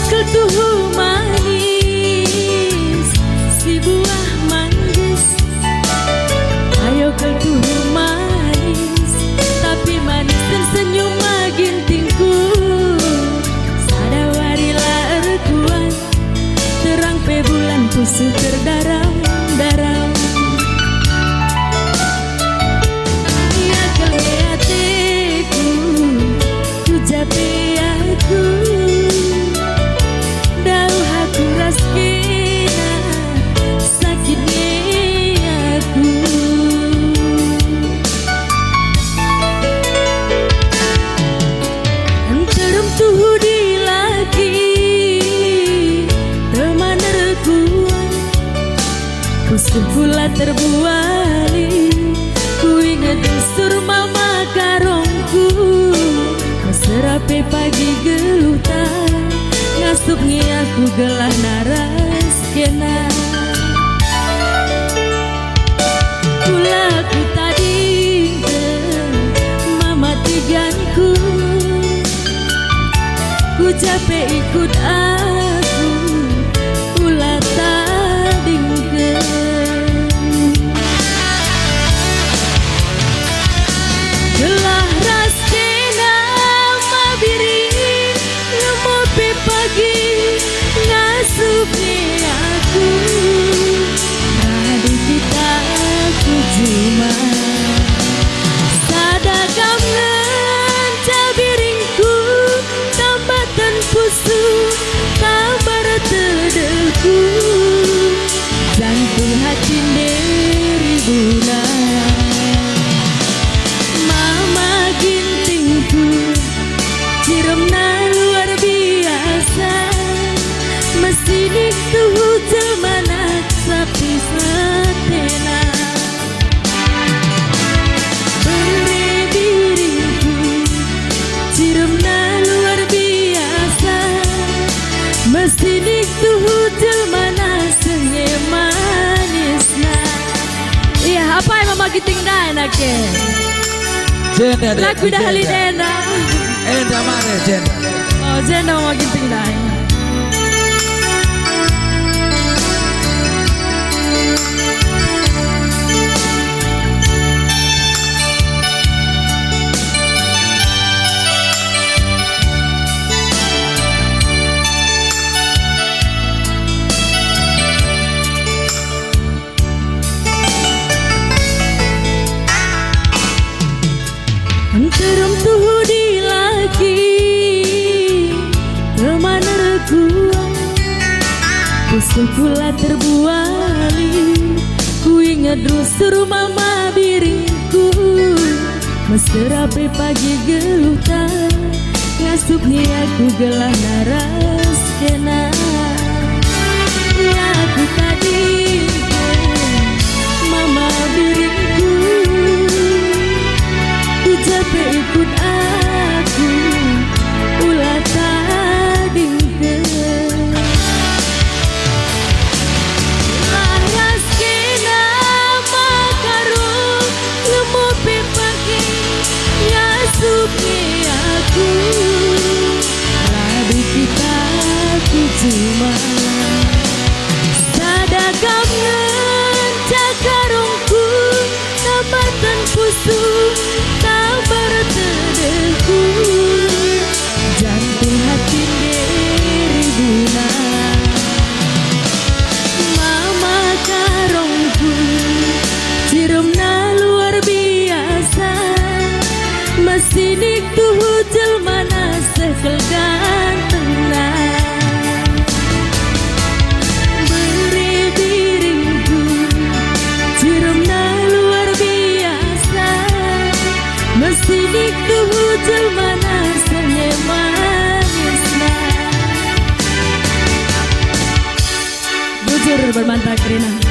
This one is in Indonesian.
ketuhu manis si buah manggis. Ayo ketuhu manis tapi manis dan senyum magintingku. Sadawarilah erkuan terang pe bulan pusuh terdaram-daram. Ya kelihatiku ku jape aku dauh aku raskina sakitnya aku. Anterum tuhu di lagi teman rekuan pusuh pula terbuali. Ku ingat usur mama karongku meserape pagi gelutan ngasupnya aku gelah naras kena. Pula ku tadi mama tiganku ku capek ikut aku pula tadingkan. Gelah ras kena mabiring ngemope pagi ngasupnya aku. Nadi kita ku cuma sadagam ngecabiringku tambatan pusu kabar terdeku. Jantung hati deribuna mama gintingku ciremna luar biasa. Mesin itu jelmana sapi setena beri diriku ciremna luar biasa. Mesin itu jelmana senge manisna. Iya apa yang mama giting dah enaknya lagu dah halidena. Enda mana Jenda? Oh Jenda mama giting dah. Anterum tuhu di lagi teman rekuan pusuh pula terbuali. Ku ingat rusur mama biringku meserape pagi gelutan ngasupnya aku gelah naras kena. Ya aku tadi mama biringku capek ikut aku ulah tadingkan. Laras kena makarung ngemope pagi ngasupnya aku. Ladu kita ku cuma sadagam ngencakarongku tambatan pusu kabar terdeku. Jantung hati deribuna mama karongku ciremna luar biasa. Mesin itu jelmana sekel gantengna beri diriku ciremna luar biasa. Mesin itu jelmana senge manisna. Bujur bermantak rina.